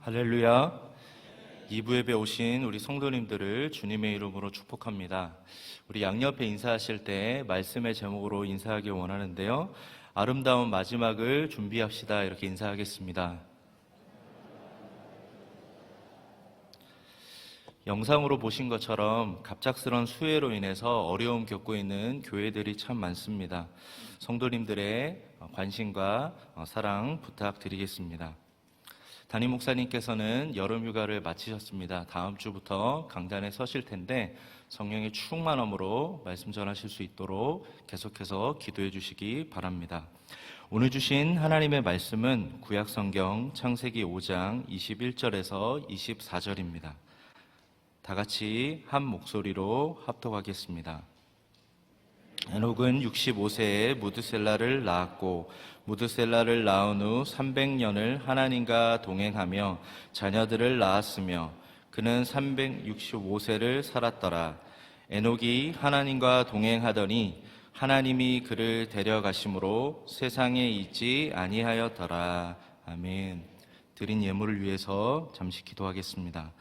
할렐루야. 2부 예배 오신 우리 성도님들을 주님의 이름으로 축복합니다. 우리 양옆에 인사하실 때 말씀의 제목으로 인사하길 원하는데요. 아름다운 마지막을 준비합시다. 이렇게 인사하겠습니다. 영상으로 보신 것처럼 갑작스런 수해로 인해서 어려움 겪고 있는 교회들이 참 많습니다. 성도님들의 관심과 사랑 부탁드리겠습니다. 담임 목사님께서는 여름 휴가를 마치셨습니다. 다음 주부터 강단에 서실 텐데 성령의 충만함으로 말씀 전하실 수 있도록 계속해서 기도해 주시기 바랍니다. 오늘 주신 하나님의 말씀은 구약성경 창세기 5장 21절에서 24절입니다. 다 같이 한 목소리로 합독하겠습니다. 에녹은 65세에 무드셀라를 낳았고 무드셀라를 낳은 후 300년을 하나님과 동행하며 자녀들을 낳았으며 그는 365세를 살았더라. 에녹이 하나님과 동행하더니 하나님이 그를 데려가심으로 세상에 있지 아니하였더라. 아멘. 드린 예물을 위해서 잠시 기도하겠습니다.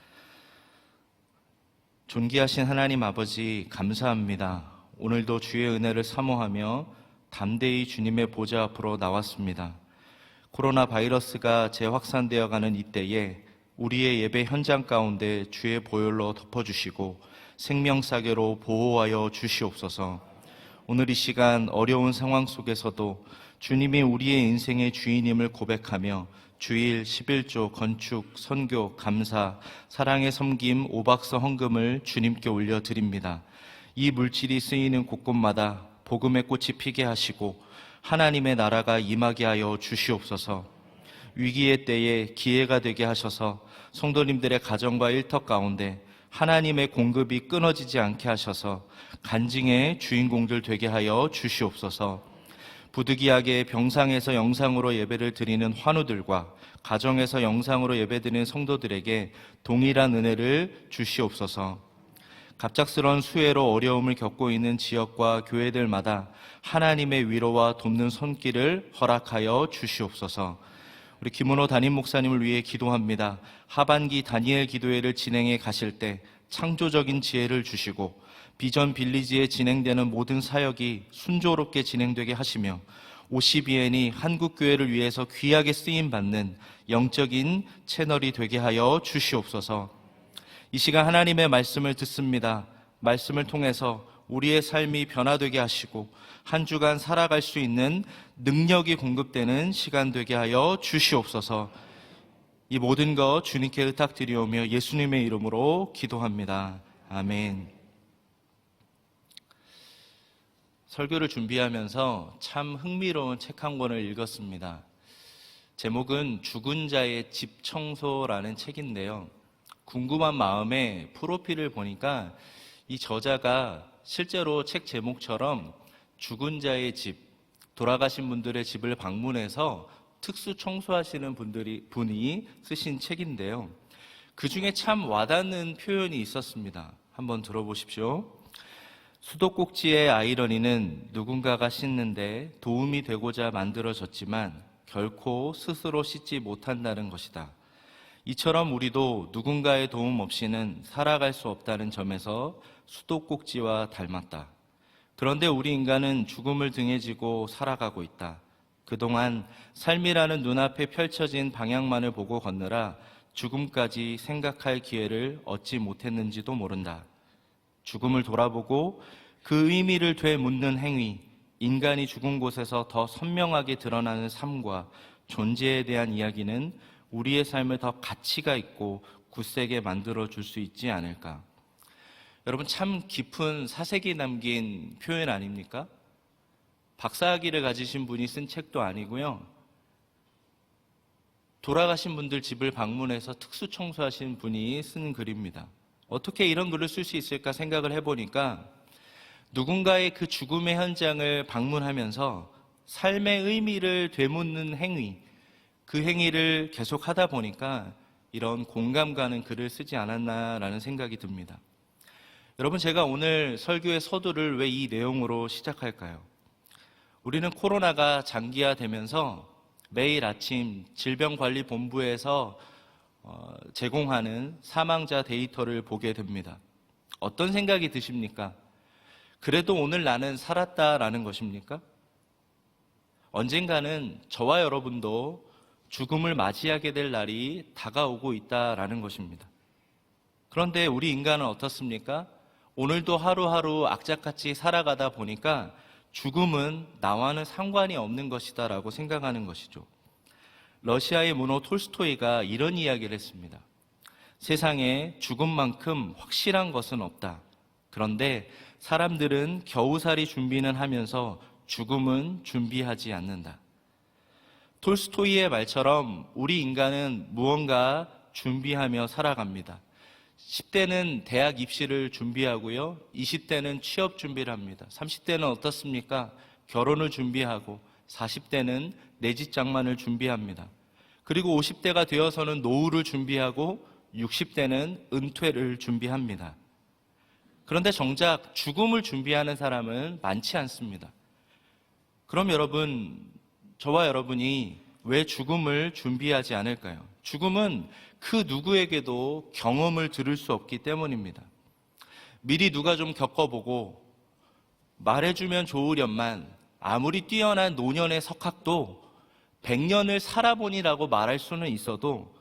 존귀하신 하나님 아버지, 감사합니다. 오늘도 주의 은혜를 사모하며 담대히 주님의 보좌 앞으로 나왔습니다. 코로나 바이러스가 재확산되어 가는 이때에 우리의 예배 현장 가운데 주의 보혈로 덮어주시고 생명사계로 보호하여 주시옵소서. 오늘 이 시간 어려운 상황 속에서도 주님이 우리의 인생의 주인임을 고백하며 주일 11조 건축, 선교, 감사, 사랑의 섬김, 오박서 헌금을 주님께 올려드립니다. 이 물질이 쓰이는 곳곳마다 복음의 꽃이 피게 하시고 하나님의 나라가 임하게 하여 주시옵소서. 위기의 때에 기회가 되게 하셔서 성도님들의 가정과 일터 가운데 하나님의 공급이 끊어지지 않게 하셔서 간증의 주인공들 되게 하여 주시옵소서. 부득이하게 병상에서 영상으로 예배를 드리는 환우들과 가정에서 영상으로 예배드리는 성도들에게 동일한 은혜를 주시옵소서. 갑작스러운 수해로 어려움을 겪고 있는 지역과 교회들마다 하나님의 위로와 돕는 손길을 허락하여 주시옵소서. 우리 김은호 담임 목사님을 위해 기도합니다. 하반기 다니엘 기도회를 진행해 가실 때 창조적인 지혜를 주시고 비전 빌리지에 진행되는 모든 사역이 순조롭게 진행되게 하시며 52N이 한국교회를 위해서 귀하게 쓰임받는 영적인 채널이 되게 하여 주시옵소서. 이 시간 하나님의 말씀을 듣습니다. 말씀을 통해서 우리의 삶이 변화되게 하시고 한 주간 살아갈 수 있는 능력이 공급되는 시간 되게 하여 주시옵소서. 이 모든 것 주님께 의탁드리오며 예수님의 이름으로 기도합니다. 아멘. 설교를 준비하면서 참 흥미로운 책 한 권을 읽었습니다. 제목은 죽은 자의 집 청소라는 책인데요. 궁금한 마음에 프로필을 보니까 이 저자가 실제로 책 제목처럼 죽은 자의 집, 돌아가신 분들의 집을 방문해서 특수 청소하시는 분이 쓰신 책인데요. 그 중에 참 와닿는 표현이 있었습니다. 한번 들어보십시오. 수도꼭지의 아이러니는 누군가가 씻는데 도움이 되고자 만들어졌지만 결코 스스로 씻지 못한다는 것이다. 이처럼 우리도 누군가의 도움 없이는 살아갈 수 없다는 점에서 수도꼭지와 닮았다. 그런데 우리 인간은 죽음을 등에 지고 살아가고 있다. 그동안 삶이라는 눈앞에 펼쳐진 방향만을 보고 걷느라 죽음까지 생각할 기회를 얻지 못했는지도 모른다. 죽음을 돌아보고 그 의미를 되묻는 행위, 인간이 죽은 곳에서 더 선명하게 드러나는 삶과 존재에 대한 이야기는 우리의 삶을 더 가치가 있고 굳세게 만들어줄 수 있지 않을까. 여러분, 참 깊은 사색이 남긴 표현 아닙니까? 박사학위를 가지신 분이 쓴 책도 아니고요. 돌아가신 분들 집을 방문해서 특수 청소하신 분이 쓴 글입니다. 어떻게 이런 글을 쓸 수 있을까 생각을 해보니까 누군가의 그 죽음의 현장을 방문하면서 삶의 의미를 되묻는 행위, 그 행위를 계속 하다 보니까 이런 공감 가는 글을 쓰지 않았나라는 생각이 듭니다. 여러분, 제가 오늘 설교의 서두를 왜 이 내용으로 시작할까요? 우리는 코로나가 장기화되면서 매일 아침 질병관리본부에서 제공하는 사망자 데이터를 보게 됩니다. 어떤 생각이 드십니까? 그래도 오늘 나는 살았다라는 것입니까? 언젠가는 저와 여러분도 죽음을 맞이하게 될 날이 다가오고 있다라는 것입니다. 그런데 우리 인간은 어떻습니까? 오늘도 하루하루 악착같이 살아가다 보니까 죽음은 나와는 상관이 없는 것이다라고 생각하는 것이죠. 러시아의 문호 톨스토이가 이런 이야기를 했습니다. 세상에 죽음만큼 확실한 것은 없다. 그런데 사람들은 겨우살이 준비는 하면서 죽음은 준비하지 않는다. 톨스토이의 말처럼 우리 인간은 무언가 준비하며 살아갑니다. 10대는 대학 입시를 준비하고요. 20대는 취업 준비를 합니다. 30대는 어떻습니까? 결혼을 준비하고 40대는 내 집 장만을 준비합니다. 그리고 50대가 되어서는 노후를 준비하고 60대는 은퇴를 준비합니다. 그런데 정작 죽음을 준비하는 사람은 많지 않습니다. 그럼 여러분, 저와 여러분이 왜 죽음을 준비하지 않을까요? 죽음은 그 누구에게도 경험을 들을 수 없기 때문입니다. 미리 누가 좀 겪어보고 말해주면 좋으련만 아무리 뛰어난 노년의 석학도 100년을 살아보니라고 말할 수는 있어도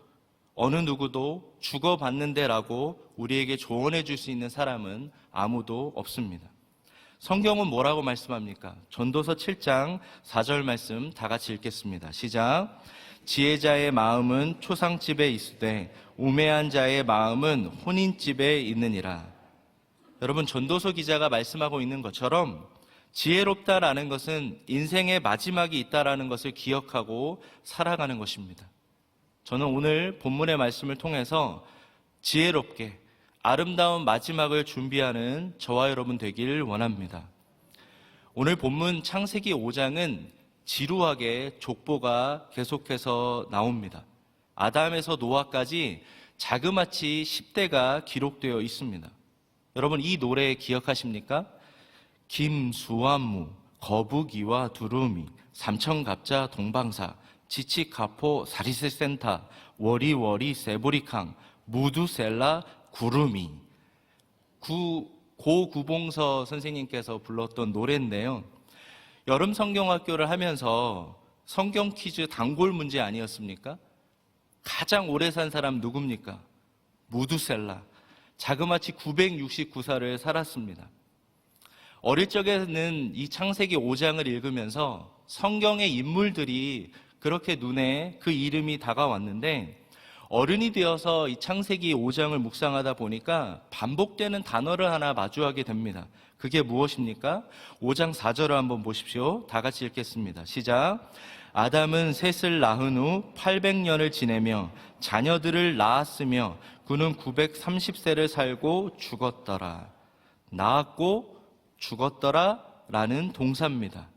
어느 누구도 죽어봤는데라고 우리에게 조언해 줄 수 있는 사람은 아무도 없습니다. 성경은 뭐라고 말씀합니까? 전도서 7장 4절 말씀 다 같이 읽겠습니다. 시작. 지혜자의 마음은 초상집에 있으되 우매한 자의 마음은 혼인집에 있느니라. 여러분, 전도서 기자가 말씀하고 있는 것처럼 지혜롭다라는 것은 인생의 마지막이 있다라는 것을 기억하고 살아가는 것입니다. 저는 오늘 본문의 말씀을 통해서 지혜롭게 아름다운 마지막을 준비하는 저와 여러분 되길 원합니다. 오늘 본문 창세기 5장은 지루하게 족보가 계속해서 나옵니다. 아담에서 노아까지 자그마치 10대가 기록되어 있습니다. 여러분, 이 노래 기억하십니까? 김수완무, 거북이와 두루미, 삼천갑자 동방사, 지치카포 사리세센타, 워리워리 세보리캉, 무두셀라 구루미. 고구봉서 선생님께서 불렀던 노래인데요. 여름 성경학교를 하면서 성경 퀴즈 단골 문제 아니었습니까? 가장 오래 산 사람 누굽니까? 무두셀라. 자그마치 969살을 살았습니다. 어릴 적에는 이 창세기 5장을 읽으면서 성경의 인물들이 그렇게 눈에 그 이름이 다가왔는데 어른이 되어서 이 창세기 5장을 묵상하다 보니까 반복되는 단어를 하나 마주하게 됩니다. 그게 무엇입니까? 5장 4절을 한번 보십시오. 다 같이 읽겠습니다. 시작. 아담은 셋을 낳은 후 800년을 지내며 자녀들을 낳았으며 그는 930세를 살고 죽었더라. 낳았고 죽었더라 라는 동사입니다.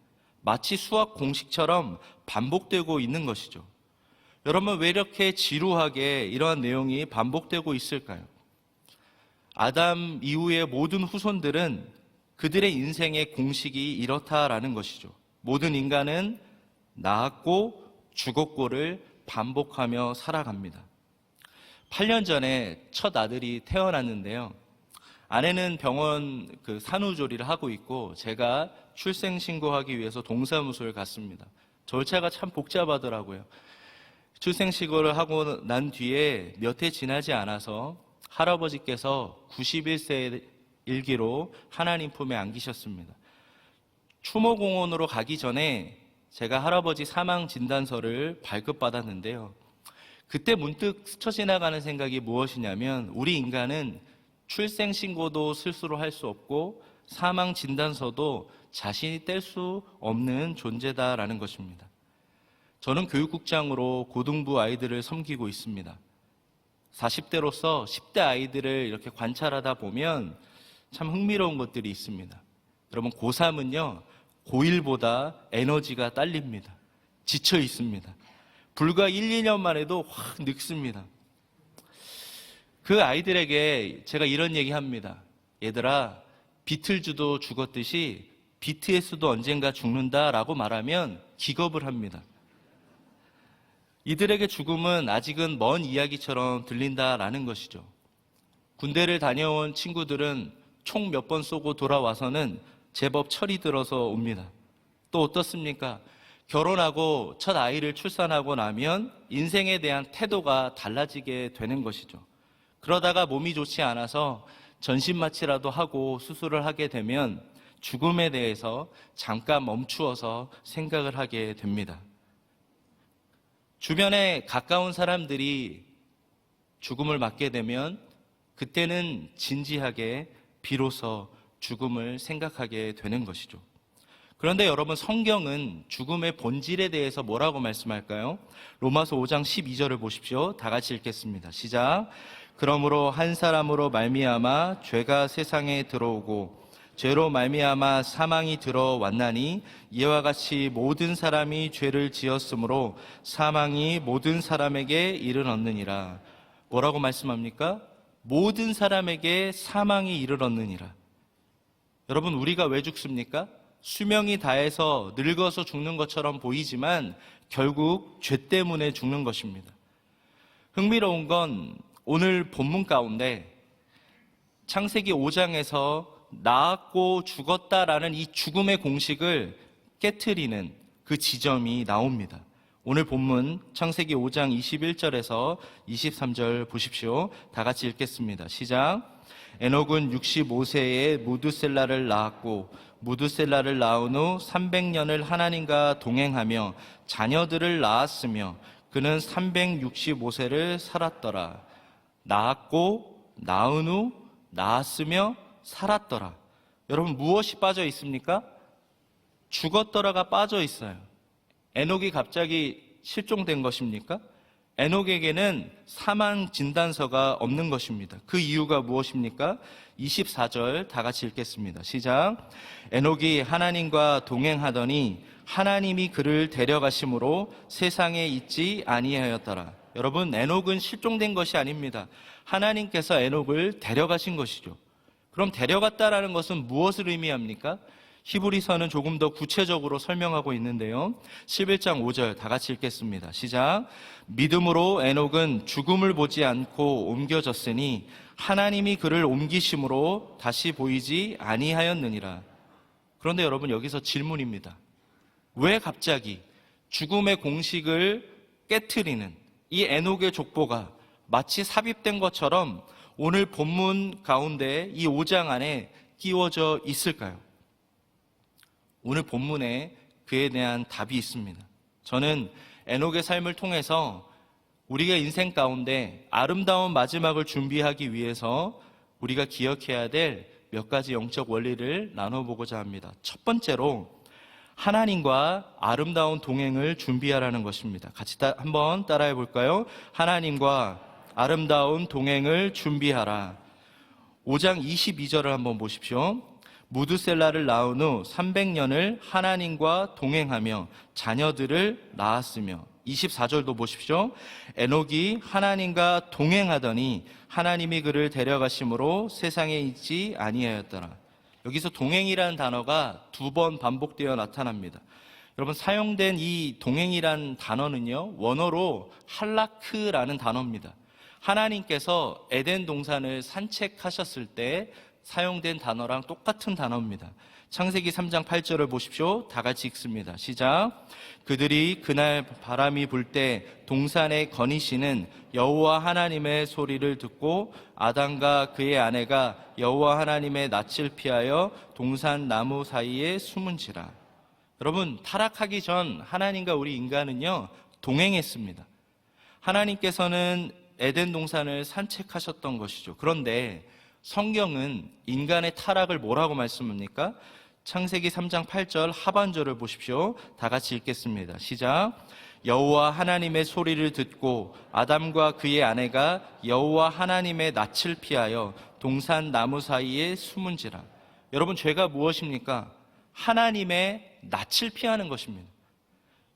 마치 수학 공식처럼 반복되고 있는 것이죠. 여러분, 왜 이렇게 지루하게 이러한 내용이 반복되고 있을까요? 아담 이후의 모든 후손들은 그들의 인생의 공식이 이렇다라는 것이죠. 모든 인간은 낳았고 죽었고를 반복하며 살아갑니다. 8년 전에 첫 아들이 태어났는데요. 아내는 병원 산후조리를 하고 있고 제가 출생신고하기 위해서 동사무소를 갔습니다. 절차가 참 복잡하더라고요. 출생신고를 하고 난 뒤에 몇 해 지나지 않아서 할아버지께서 91세 일기로 하나님 품에 안기셨습니다. 추모공원으로 가기 전에 제가 할아버지 사망 진단서를 발급받았는데요. 그때 문득 스쳐 지나가는 생각이 무엇이냐면 우리 인간은 출생신고도 스스로 할 수 없고 사망 진단서도 자신이 뗄 수 없는 존재다라는 것입니다. 저는 교육국장으로 고등부 아이들을 섬기고 있습니다. 40대로서 10대 아이들을 이렇게 관찰하다 보면 참 흥미로운 것들이 있습니다. 여러분, 고3은요, 고1보다 에너지가 딸립니다. 지쳐 있습니다. 불과 1, 2년만 해도 확 늙습니다. 그 아이들에게 제가 이런 얘기 합니다. 얘들아, 비틀즈도 죽었듯이 BTS도 언젠가 죽는다라고 말하면 기겁을 합니다. 이들에게 죽음은 아직은 먼 이야기처럼 들린다라는 것이죠. 군대를 다녀온 친구들은 총 몇 번 쏘고 돌아와서는 제법 철이 들어서 옵니다. 또 어떻습니까? 결혼하고 첫 아이를 출산하고 나면 인생에 대한 태도가 달라지게 되는 것이죠. 그러다가 몸이 좋지 않아서 전신마취라도 하고 수술을 하게 되면 죽음에 대해서 잠깐 멈추어서 생각을 하게 됩니다. 주변에 가까운 사람들이 죽음을 맞게 되면 그때는 진지하게 비로소 죽음을 생각하게 되는 것이죠. 그런데 여러분, 성경은 죽음의 본질에 대해서 뭐라고 말씀할까요? 로마서 5장 12절을 보십시오. 다 같이 읽겠습니다. 시작. 그러므로 한 사람으로 말미암아 죄가 세상에 들어오고 죄로 말미암아 사망이 들어왔나니 이와 같이 모든 사람이 죄를 지었으므로 사망이 모든 사람에게 이르렀느니라. 뭐라고 말씀합니까? 모든 사람에게 사망이 이르렀느니라. 여러분, 우리가 왜 죽습니까? 수명이 다해서 늙어서 죽는 것처럼 보이지만 결국 죄 때문에 죽는 것입니다. 흥미로운 건 오늘 본문 가운데 창세기 5장에서 낳았고 죽었다라는 이 죽음의 공식을 깨트리는 그 지점이 나옵니다. 오늘 본문 창세기 5장 21절에서 23절 보십시오. 다 같이 읽겠습니다. 시작. 에녹은 65세에 무두셀라를 낳았고 무두셀라를 낳은 후 300년을 하나님과 동행하며 자녀들을 낳았으며 그는 365세를 살았더라. 낳았고 낳은 후 낳았으며 살았더라. 여러분, 무엇이 빠져 있습니까? 죽었더라가 빠져 있어요. 에녹이 갑자기 실종된 것입니까? 에녹에게는 사망 진단서가 없는 것입니다. 그 이유가 무엇입니까? 24절 다 같이 읽겠습니다. 시작. 에녹이 하나님과 동행하더니 하나님이 그를 데려가심으로 세상에 있지 아니하였더라. 여러분, 에녹은 실종된 것이 아닙니다. 하나님께서 에녹을 데려가신 것이죠. 그럼 데려갔다라는 것은 무엇을 의미합니까? 히브리서는 조금 더 구체적으로 설명하고 있는데요. 11장 5절 다 같이 읽겠습니다. 시작. 믿음으로 에녹은 죽음을 보지 않고 옮겨졌으니 하나님이 그를 옮기심으로 다시 보이지 아니하였느니라. 그런데 여러분, 여기서 질문입니다. 왜 갑자기 죽음의 공식을 깨트리는 이 에녹의 족보가 마치 삽입된 것처럼 오늘 본문 가운데 이 5장 안에 끼워져 있을까요? 오늘 본문에 그에 대한 답이 있습니다. 저는 에녹의 삶을 통해서 우리가 인생 가운데 아름다운 마지막을 준비하기 위해서 우리가 기억해야 될 몇 가지 영적 원리를 나눠보고자 합니다. 첫 번째로 하나님과 아름다운 동행을 준비하라는 것입니다. 같이 한번 따라해 볼까요? 하나님과 아름다운 동행을 준비하라. 5장 22절을 한번 보십시오. 무두셀라를 낳은 후 300년을 하나님과 동행하며 자녀들을 낳았으며 24절도 보십시오. 에녹이 하나님과 동행하더니 하나님이 그를 데려가심으로 세상에 있지 아니하였더라. 여기서 동행이라는 단어가 2번 반복되어 나타납니다. 여러분, 사용된 이 동행이라는 단어는요, 원어로 할라크라는 단어입니다. 하나님께서 에덴 동산을 산책하셨을 때 사용된 단어랑 똑같은 단어입니다. 창세기 3장 8절을 보십시오. 다 같이 읽습니다. 시작. 그들이 그날 바람이 불 때 동산에 거니시는 여호와 하나님의 소리를 듣고 아담과 그의 아내가 여호와 하나님의 낯을 피하여 동산 나무 사이에 숨은지라. 여러분, 타락하기 전 하나님과 우리 인간은요, 동행했습니다. 하나님께서는 에덴 동산을 산책하셨던 것이죠. 그런데 성경은 인간의 타락을 뭐라고 말씀합니까? 창세기 3장 8절 하반절을 보십시오. 다 같이 읽겠습니다. 시작. 여호와 하나님의 소리를 듣고 아담과 그의 아내가 여호와 하나님의 낯을 피하여 동산 나무 사이에 숨은지라. 여러분, 죄가 무엇입니까? 하나님의 낯을 피하는 것입니다.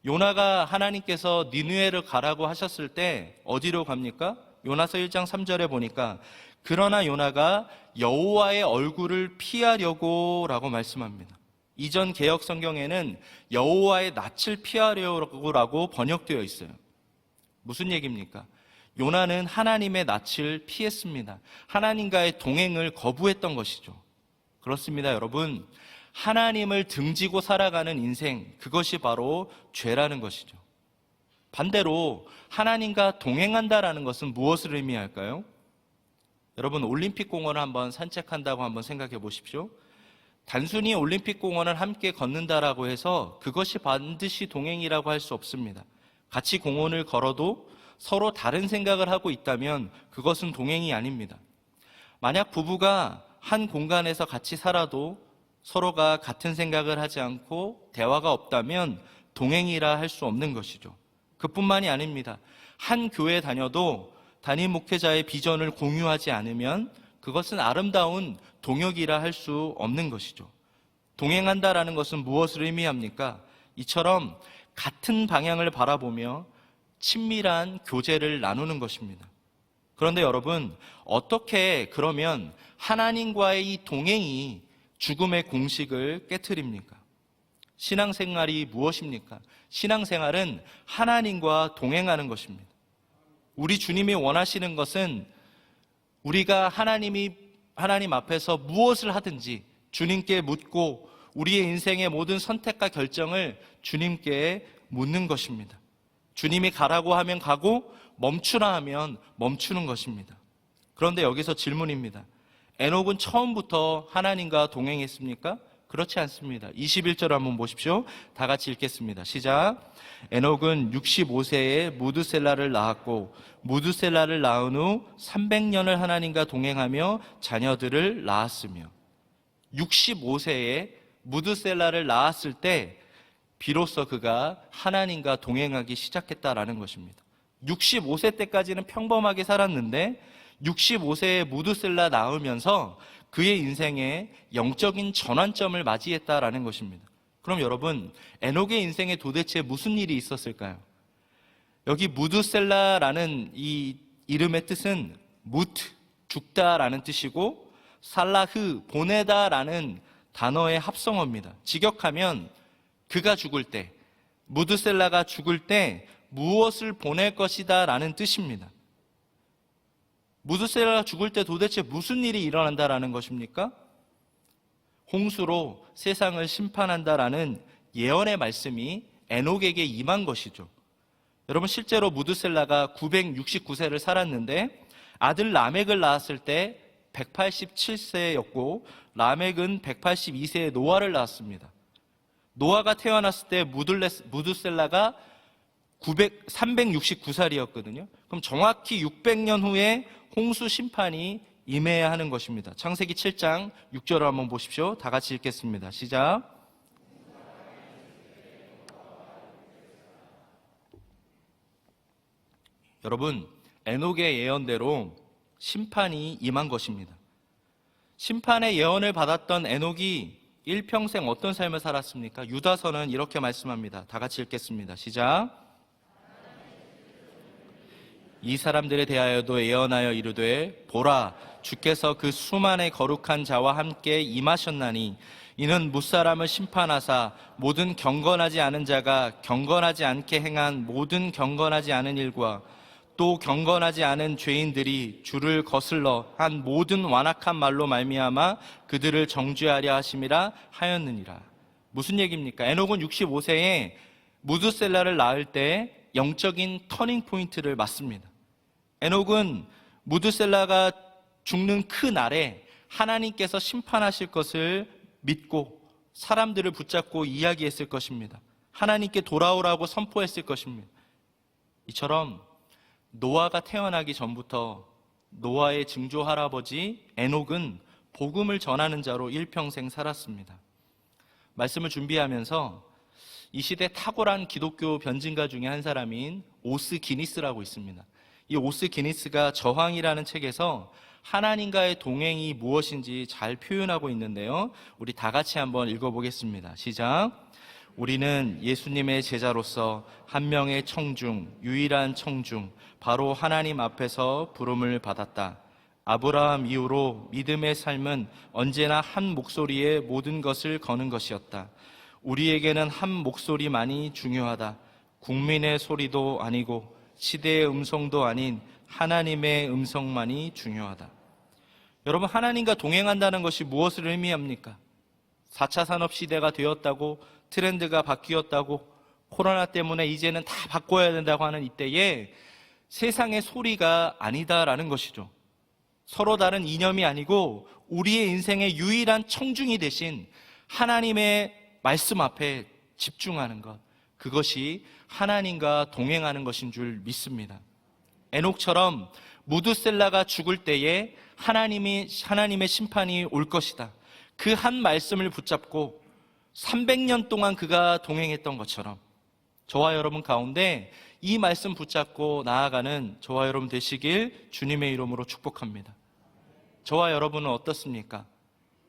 요나가 하나님께서 니느웨를 가라고 하셨을 때 어디로 갑니까? 요나서 1장 3절에 보니까 그러나 요나가 여호와의 얼굴을 피하려고 라고 말씀합니다. 이전 개역 성경에는 여호와의 낯을 피하려고 라고 번역되어 있어요. 무슨 얘기입니까? 요나는 하나님의 낯을 피했습니다. 하나님과의 동행을 거부했던 것이죠. 그렇습니다, 여러분. 하나님을 등지고 살아가는 인생, 그것이 바로 죄라는 것이죠. 반대로 하나님과 동행한다라는 것은 무엇을 의미할까요? 여러분, 올림픽 공원을 한번 산책한다고 한번 생각해 보십시오. 단순히 올림픽 공원을 함께 걷는다라고 해서 그것이 반드시 동행이라고 할 수 없습니다. 같이 공원을 걸어도 서로 다른 생각을 하고 있다면 그것은 동행이 아닙니다. 만약 부부가 한 공간에서 같이 살아도 서로가 같은 생각을 하지 않고 대화가 없다면 동행이라 할 수 없는 것이죠. 그뿐만이 아닙니다. 한 교회 다녀도 담임 목회자의 비전을 공유하지 않으면 그것은 아름다운 동역이라 할 수 없는 것이죠. 동행한다라는 것은 무엇을 의미합니까? 이처럼 같은 방향을 바라보며 친밀한 교제를 나누는 것입니다. 그런데 여러분, 어떻게 그러면 하나님과의 이 동행이 죽음의 공식을 깨트립니까? 신앙생활이 무엇입니까? 신앙생활은 하나님과 동행하는 것입니다. 우리 주님이 원하시는 것은 우리가 하나님 앞에서 무엇을 하든지 주님께 묻고 우리의 인생의 모든 선택과 결정을 주님께 묻는 것입니다. 주님이 가라고 하면 가고 멈추라 하면 멈추는 것입니다. 그런데 여기서 질문입니다. 에녹은 처음부터 하나님과 동행했습니까? 그렇지 않습니다. 21절 한번 보십시오. 다 같이 읽겠습니다. 시작. 에녹은 65세에 무드셀라를 낳았고 무드셀라를 낳은 후 300년을 하나님과 동행하며 자녀들을 낳았으며 65세에 무드셀라를 낳았을 때 비로소 그가 하나님과 동행하기 시작했다라는 것입니다. 65세 때까지는 평범하게 살았는데 65세에 무드셀라 낳으면서 그의 인생에 영적인 전환점을 맞이했다라는 것입니다. 그럼 여러분, 에녹의 인생에 도대체 무슨 일이 있었을까요? 여기 무드셀라라는 이 이름의 뜻은 무트, 죽다라는 뜻이고 살라흐, 보내다라는 단어의 합성어입니다. 직역하면 그가 죽을 때, 무드셀라가 죽을 때 무엇을 보낼 것이다 라는 뜻입니다. 무드셀라가 죽을 때 도대체 무슨 일이 일어난다라는 것입니까? 홍수로 세상을 심판한다라는 예언의 말씀이 에녹에게 임한 것이죠. 여러분, 실제로 무드셀라가 969세를 살았는데 아들 라멕을 낳았을 때 187세였고 라멕은 182세에 노아를 낳았습니다. 노아가 태어났을 때 무드셀라가 369살이었거든요. 그럼 정확히 600년 후에 홍수 심판이 임해야 하는 것입니다. 창세기 7장 6절을 한번 보십시오. 다 같이 읽겠습니다. 시작. 여러분, 에녹의 예언대로 심판이 임한 것입니다. 심판의 예언을 받았던 에녹이 일평생 어떤 삶을 살았습니까? 유다서는 이렇게 말씀합니다. 다 같이 읽겠습니다. 시작. 이 사람들에 대하여도 예언하여 이르되 보라, 주께서 그 수만의 거룩한 자와 함께 임하셨나니 이는 무사람을 심판하사 모든 경건하지 않은 자가 경건하지 않게 행한 모든 경건하지 않은 일과 또 경건하지 않은 죄인들이 주를 거슬러 한 모든 완악한 말로 말미암아 그들을 정죄하려 하심이라 하였느니라. 무슨 얘기입니까? 에녹은 65세에 무드셀라를 낳을 때 영적인 터닝 포인트를 맞습니다. 에녹은 무드셀라가 죽는 그 날에 하나님께서 심판하실 것을 믿고 사람들을 붙잡고 이야기했을 것입니다. 하나님께 돌아오라고 선포했을 것입니다. 이처럼 노아가 태어나기 전부터 노아의 증조 할아버지 에녹은 복음을 전하는 자로 일평생 살았습니다. 말씀을 준비하면서 이 시대 탁월한 기독교 변증가 중에 한 사람인 오스 기니스라고 있습니다. 이 오스 기니스가 저항이라는 책에서 하나님과의 동행이 무엇인지 잘 표현하고 있는데요. 우리 다 같이 한번 읽어보겠습니다. 시작. 우리는 예수님의 제자로서 한 명의 청중, 유일한 청중, 바로 하나님 앞에서 부름을 받았다. 아브라함 이후로 믿음의 삶은 언제나 한 목소리에 모든 것을 거는 것이었다. 우리에게는 한 목소리만이 중요하다. 국민의 소리도 아니고 시대의 음성도 아닌 하나님의 음성만이 중요하다. 여러분, 하나님과 동행한다는 것이 무엇을 의미합니까? 4차 산업시대가 되었다고, 트렌드가 바뀌었다고, 코로나 때문에 이제는 다 바꿔야 된다고 하는 이때에 세상의 소리가 아니다라는 것이죠. 서로 다른 이념이 아니고 우리의 인생의 유일한 청중이 되신 하나님의 말씀 앞에 집중하는 것, 그것이 하나님과 동행하는 것인 줄 믿습니다. 에녹처럼 무드셀라가 죽을 때에 하나님의 심판이 올 것이다, 그 한 말씀을 붙잡고 300년 동안 그가 동행했던 것처럼 저와 여러분 가운데 이 말씀 붙잡고 나아가는 저와 여러분 되시길 주님의 이름으로 축복합니다. 저와 여러분은 어떻습니까?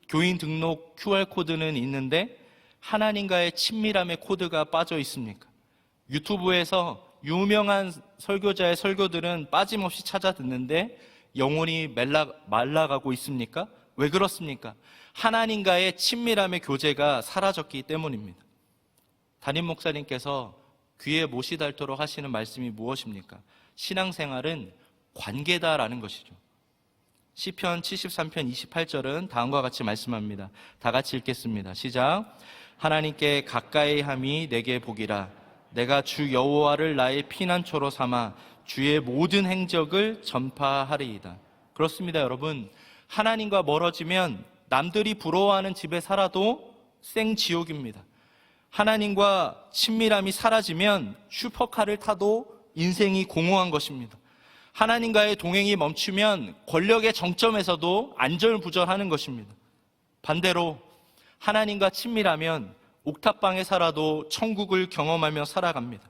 교인 등록 QR코드는 있는데 하나님과의 친밀함의 코드가 빠져 있습니까? 유튜브에서 유명한 설교자의 설교들은 빠짐없이 찾아 듣는데 영혼이 말라가고 있습니까? 왜 그렇습니까? 하나님과의 친밀함의 교제가 사라졌기 때문입니다. 담임 목사님께서 귀에 못이 닳도록 하시는 말씀이 무엇입니까? 신앙생활은 관계다라는 것이죠. 시편 73편 28절은 다음과 같이 말씀합니다. 다 같이 읽겠습니다. 시작. 하나님께 가까이 함이 내게 복이라. 내가 주 여호와를 나의 피난처로 삼아 주의 모든 행적을 전파하리이다. 그렇습니다, 여러분. 하나님과 멀어지면 남들이 부러워하는 집에 살아도 생지옥입니다. 하나님과 친밀함이 사라지면 슈퍼카를 타도 인생이 공허한 것입니다. 하나님과의 동행이 멈추면 권력의 정점에서도 안절부절하는 것입니다. 반대로 하나님과 친밀하면 옥탑방에 살아도 천국을 경험하며 살아갑니다.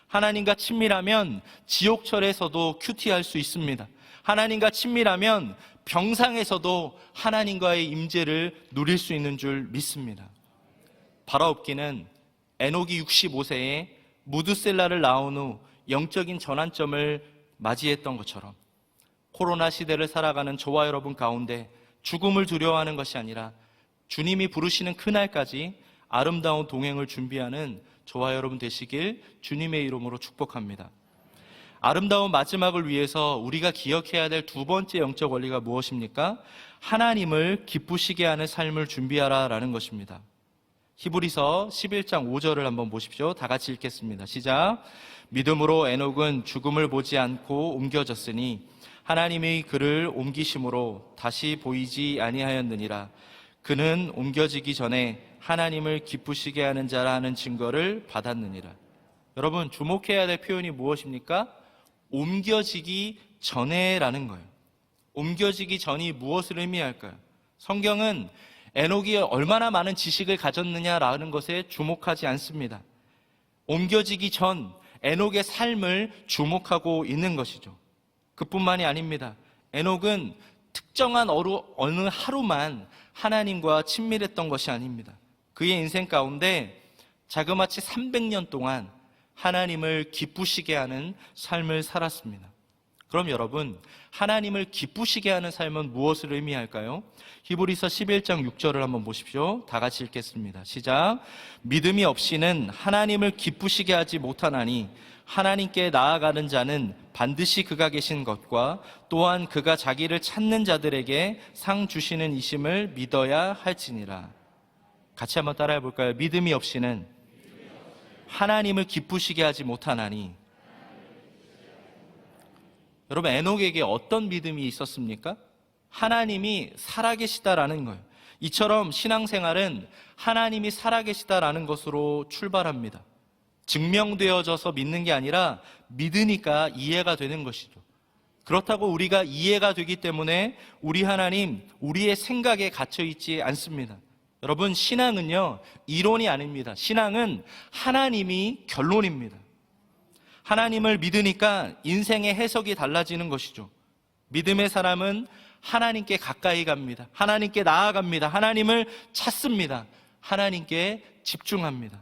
하나님과 친밀하면 지옥철에서도 큐티할 수 있습니다. 하나님과 친밀하면 병상에서도 하나님과의 임재를 누릴 수 있는 줄 믿습니다. 바라옵기는 에녹이 65세에 무드셀라를 낳은 후 영적인 전환점을 맞이했던 것처럼 코로나 시대를 살아가는 저와 여러분 가운데 죽음을 두려워하는 것이 아니라 주님이 부르시는 그날까지 아름다운 동행을 준비하는 저와 여러분 되시길 주님의 이름으로 축복합니다. 아름다운 마지막을 위해서 우리가 기억해야 될 두 번째 영적 원리가 무엇입니까? 하나님을 기쁘시게 하는 삶을 준비하라라는 것입니다. 히브리서 11장 5절을 한번 보십시오. 다 같이 읽겠습니다. 시작. 믿음으로 에녹은 죽음을 보지 않고 옮겨졌으니 하나님의 그를 옮기심으로 다시 보이지 아니하였느니라. 그는 옮겨지기 전에 하나님을 기쁘시게 하는 자라 하는 증거를 받았느니라. 여러분, 주목해야 될 표현이 무엇입니까? 옮겨지기 전에라는 거예요. 옮겨지기 전이 무엇을 의미할까요? 성경은 에녹이 얼마나 많은 지식을 가졌느냐라는 것에 주목하지 않습니다. 옮겨지기 전 에녹의 삶을 주목하고 있는 것이죠. 그뿐만이 아닙니다. 에녹은 특정한 어느 하루만 하나님과 친밀했던 것이 아닙니다. 그의 인생 가운데 자그마치 300년 동안 하나님을 기쁘시게 하는 삶을 살았습니다. 그럼 여러분, 하나님을 기쁘시게 하는 삶은 무엇을 의미할까요? 히브리서 11장 6절을 한번 보십시오. 다 같이 읽겠습니다. 시작. 믿음이 없이는 하나님을 기쁘시게 하지 못하나니 하나님께 나아가는 자는 반드시 그가 계신 것과 또한 그가 자기를 찾는 자들에게 상 주시는 이심을 믿어야 할지니라. 같이 한번 따라해 볼까요? 믿음이 없이는 하나님을 기쁘시게 하지 못하나니. 여러분, 에녹에게 어떤 믿음이 있었습니까? 하나님이 살아계시다라는 거예요. 이처럼 신앙생활은 하나님이 살아계시다라는 것으로 출발합니다. 증명되어져서 믿는 게 아니라 믿으니까 이해가 되는 것이죠. 그렇다고 우리가 이해가 되기 때문에 우리 하나님, 우리의 생각에 갇혀있지 않습니다. 여러분, 신앙은요, 이론이 아닙니다. 신앙은 하나님이 결론입니다. 하나님을 믿으니까 인생의 해석이 달라지는 것이죠. 믿음의 사람은 하나님께 가까이 갑니다. 하나님께 나아갑니다. 하나님을 찾습니다. 하나님께 집중합니다.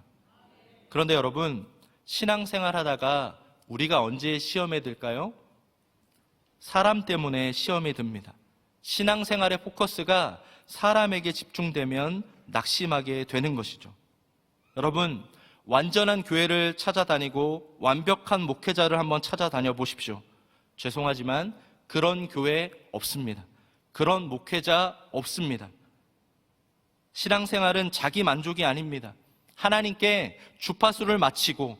그런데 여러분, 신앙생활 하다가 우리가 언제 시험에 들까요? 사람 때문에 시험에 듭니다. 신앙생활의 포커스가 사람에게 집중되면 낙심하게 되는 것이죠. 여러분, 완전한 교회를 찾아다니고 완벽한 목회자를 한번 찾아다녀 보십시오. 죄송하지만 그런 교회 없습니다. 그런 목회자 없습니다. 신앙생활은 자기 만족이 아닙니다. 하나님께 주파수를 맞추고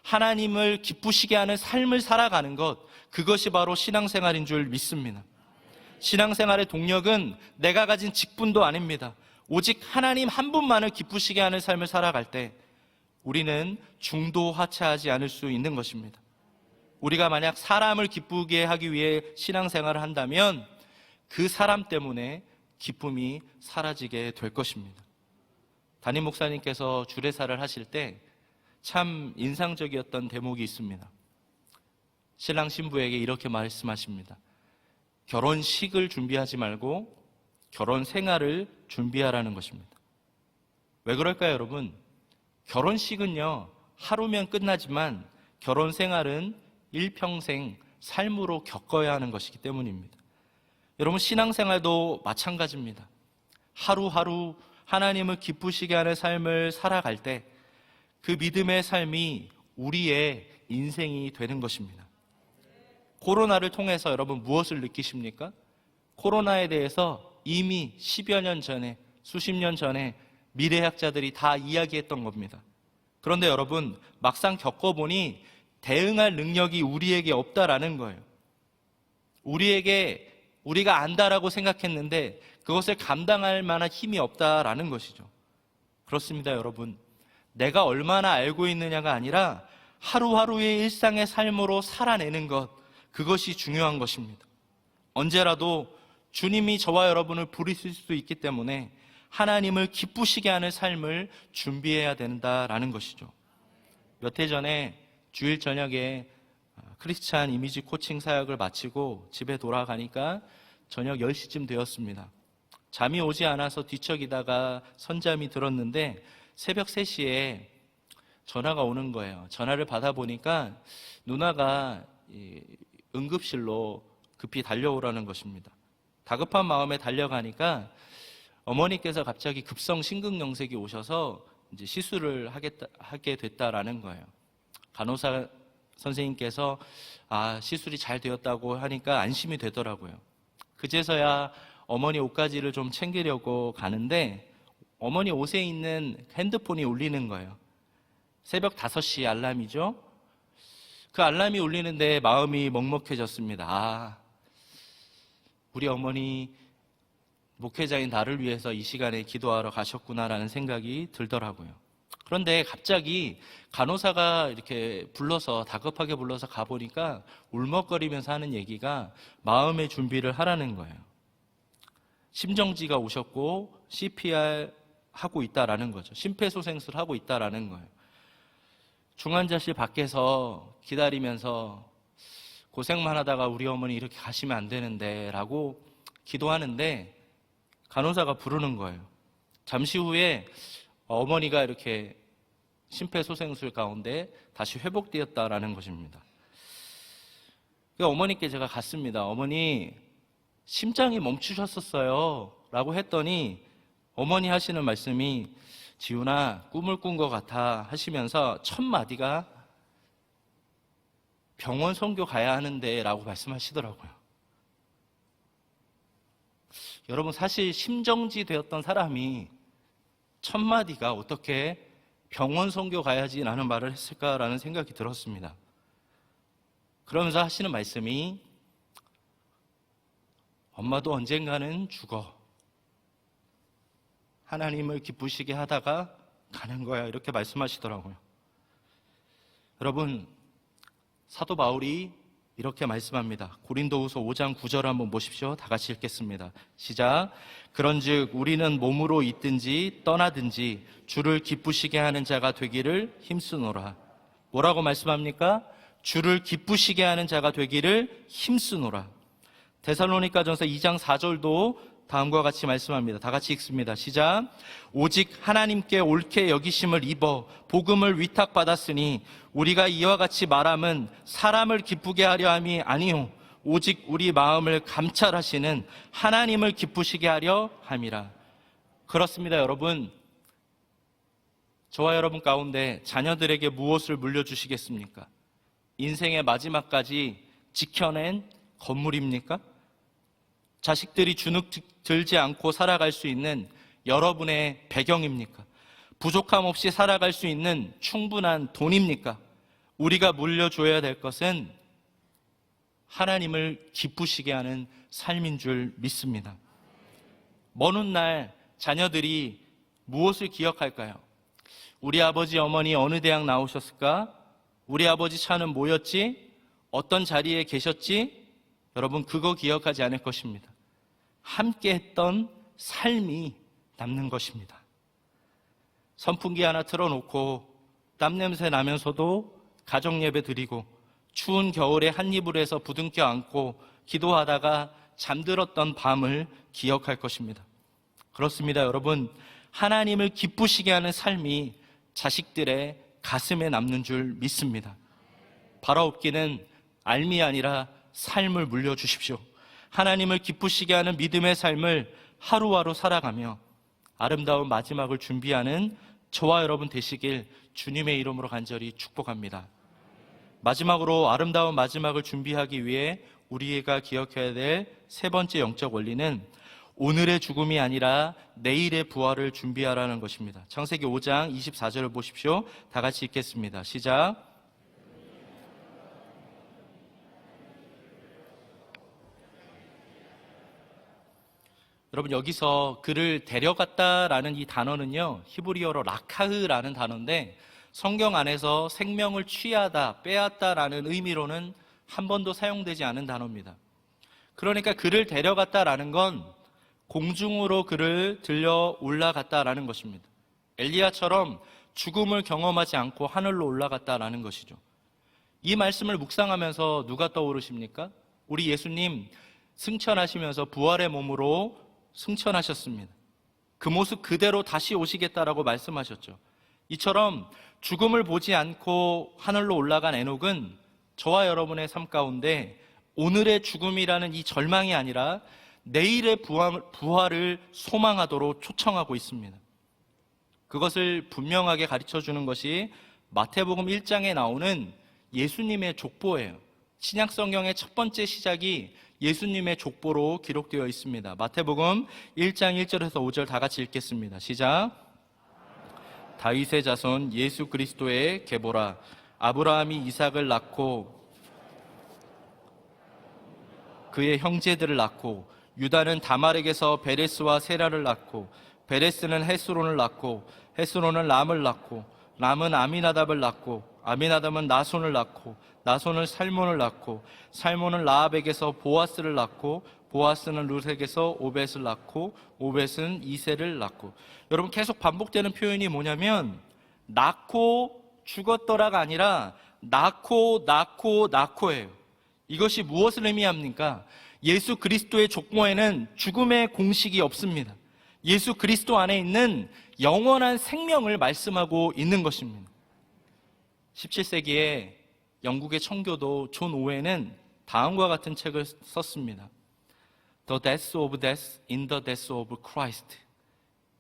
하나님을 기쁘시게 하는 삶을 살아가는 것, 그것이 바로 신앙생활인 줄 믿습니다. 신앙생활의 동력은 내가 가진 직분도 아닙니다. 오직 하나님 한 분만을 기쁘시게 하는 삶을 살아갈 때 우리는 중도하차하지 않을 수 있는 것입니다. 우리가 만약 사람을 기쁘게 하기 위해 신앙생활을 한다면 그 사람 때문에 기쁨이 사라지게 될 것입니다. 담임 목사님께서 주례사를 하실 때 참 인상적이었던 대목이 있습니다. 신랑 신부에게 이렇게 말씀하십니다. 결혼식을 준비하지 말고 결혼 생활을 준비하라는 것입니다. 왜 그럴까요, 여러분? 결혼식은요, 하루면 끝나지만 결혼 생활은 일평생 삶으로 겪어야 하는 것이기 때문입니다. 여러분, 신앙생활도 마찬가지입니다. 하루하루 하나님을 기쁘시게 하는 삶을 살아갈 때 그 믿음의 삶이 우리의 인생이 되는 것입니다. 코로나를 통해서 여러분 무엇을 느끼십니까? 코로나에 대해서 이미 10여 년 전에, 수십 년 전에 미래학자들이 다 이야기했던 겁니다. 그런데 여러분, 막상 겪어보니 대응할 능력이 우리에게 없다라는 거예요. 우리가 안다라고 생각했는데 그것을 감당할 만한 힘이 없다라는 것이죠. 그렇습니다, 여러분. 내가 얼마나 알고 있느냐가 아니라 하루하루의 일상의 삶으로 살아내는 것, 그것이 중요한 것입니다. 언제라도 주님이 저와 여러분을 부르실 수 있기 때문에 하나님을 기쁘시게 하는 삶을 준비해야 된다라는 것이죠. 몇 해 전에 주일 저녁에 크리스찬 이미지 코칭 사역을 마치고 집에 돌아가니까 저녁 10시쯤 되었습니다. 잠이 오지 않아서 뒤척이다가 선잠이 들었는데 새벽 3시에 전화가 오는 거예요. 전화를 받아보니까 누나가 응급실로 급히 달려오라는 것입니다. 다급한 마음에 달려가니까 어머니께서 갑자기 급성 심근경색이 오셔서 이제 시술을 하게 됐다라는 거예요. 간호사 선생님께서 시술이 잘 되었다고 하니까 안심이 되더라고요. 그제서야 어머니 옷가지를 좀 챙기려고 가는데 어머니 옷에 있는 핸드폰이 울리는 거예요. 새벽 5시 알람이죠. 그 알람이 울리는데 마음이 먹먹해졌습니다. 우리 어머니 목회자인 나를 위해서 이 시간에 기도하러 가셨구나라는 생각이 들더라고요. 그런데 갑자기 간호사가 이렇게 다급하게 불러서 가보니까 울먹거리면서 하는 얘기가 마음의 준비를 하라는 거예요. 심정지가 오셨고 CPR 하고 있다라는 거죠. 심폐소생술 하고 있다라는 거예요. 중환자실 밖에서 기다리면서 고생만 하다가 우리 어머니 이렇게 가시면 안 되는데 라고 기도하는데 간호사가 부르는 거예요. 잠시 후에 어머니가 이렇게 심폐소생술 가운데 다시 회복되었다라는 것입니다. 어머니께 제가 갔습니다. 어머니, 심장이 멈추셨었어요 라고 했더니 어머니 하시는 말씀이 지훈아, 꿈을 꾼 것 같아 하시면서 첫 마디가 병원 선교 가야 하는데 라고 말씀하시더라고요. 여러분, 사실 심정지 되었던 사람이 첫 마디가 어떻게 병원 선교 가야지 라는 말을 했을까라는 생각이 들었습니다. 그러면서 하시는 말씀이 엄마도 언젠가는 죽어. 하나님을 기쁘시게 하다가 가는 거야. 이렇게 말씀하시더라고요. 여러분, 사도 바울이 이렇게 말씀합니다. 고린도후서 5장 9절 한번 보십시오. 다 같이 읽겠습니다. 시작. 그런즉 우리는 몸으로 있든지 떠나든지 주를 기쁘시게 하는 자가 되기를 힘쓰노라. 뭐라고 말씀합니까? 주를 기쁘시게 하는 자가 되기를 힘쓰노라. 데살로니가전서 2장 4절도 다음과 같이 말씀합니다. 다 같이 읽습니다. 시작. 오직 하나님께 옳게 여기심을 입어 복음을 위탁받았으니 우리가 이와 같이 말함은 사람을 기쁘게 하려 함이 아니요 오직 우리 마음을 감찰하시는 하나님을 기쁘시게 하려 함이라. 그렇습니다, 여러분. 저와 여러분 가운데 자녀들에게 무엇을 물려주시겠습니까? 인생의 마지막까지 지켜낸 건물입니까? 자식들이 주눅 들지 않고 살아갈 수 있는 여러분의 배경입니까? 부족함 없이 살아갈 수 있는 충분한 돈입니까? 우리가 물려줘야 될 것은 하나님을 기쁘시게 하는 삶인 줄 믿습니다. 먼 훗날 자녀들이 무엇을 기억할까요? 우리 아버지 어머니 어느 대학 나오셨을까? 우리 아버지 차는 뭐였지? 어떤 자리에 계셨지? 여러분, 그거 기억하지 않을 것입니다. 함께 했던 삶이 남는 것입니다. 선풍기 하나 틀어놓고 땀 냄새 나면서도 가정 예배 드리고 추운 겨울에 한 이불 해서 부둥켜 안고 기도하다가 잠들었던 밤을 기억할 것입니다. 그렇습니다, 여러분. 하나님을 기쁘시게 하는 삶이 자식들의 가슴에 남는 줄 믿습니다. 바라옵기는 알미 아니라 삶을 물려주십시오. 하나님을 기쁘시게 하는 믿음의 삶을 하루하루 살아가며 아름다운 마지막을 준비하는 저와 여러분 되시길 주님의 이름으로 간절히 축복합니다. 마지막으로 아름다운 마지막을 준비하기 위해 우리가 기억해야 될 세 번째 영적 원리는 오늘의 죽음이 아니라 내일의 부활을 준비하라는 것입니다. 창세기 5장 24절을 보십시오. 다 같이 읽겠습니다. 시작. 여러분, 여기서 그를 데려갔다라는 이 단어는요, 히브리어로 라카흐라는 단어인데 성경 안에서 생명을 취하다, 빼앗다라는 의미로는 한 번도 사용되지 않은 단어입니다. 그러니까 그를 데려갔다라는 건 공중으로 그를 들려 올라갔다라는 것입니다. 엘리야처럼 죽음을 경험하지 않고 하늘로 올라갔다라는 것이죠. 이 말씀을 묵상하면서 누가 떠오르십니까? 우리 예수님 승천하시면서 부활의 몸으로 승천하셨습니다. 그 모습 그대로 다시 오시겠다라고 말씀하셨죠. 이처럼 죽음을 보지 않고 하늘로 올라간 에녹은 저와 여러분의 삶 가운데 오늘의 죽음이라는 이 절망이 아니라 내일의 부활을 소망하도록 초청하고 있습니다. 그것을 분명하게 가르쳐주는 것이 마태복음 1장에 나오는 예수님의 족보예요. 신약 성경의 첫 번째 시작이 예수님의 족보로 기록되어 있습니다. 마태복음 1장 1절에서 5절 다 같이 읽겠습니다. 시작. 다윗의 자손 예수 그리스도의 계보라. 아브라함이 이삭을 낳고 그의 형제들을 낳고 유다는 다말에게서 베레스와 세라를 낳고 베레스는 헤스론을 낳고 헤스론은 람을 낳고 람은 아미나답을 낳고 아미나답은 나손을 낳고 나손은 살몬을 낳고 살몬은 라합에게서 보아스를 낳고 보아스는 룻에게서 오벳을 낳고 오벳은 이새를 낳고. 여러분, 계속 반복되는 표현이 뭐냐면 낳고 죽었더라가 아니라 낳고예요. 이것이 무엇을 의미합니까? 예수 그리스도의 족보에는 죽음의 공식이 없습니다. 예수 그리스도 안에 있는 영원한 생명을 말씀하고 있는 것입니다. 17세기에 영국의 청교도 존 오웬은 다음과 같은 책을 썼습니다. The Death of Death in the Death of Christ.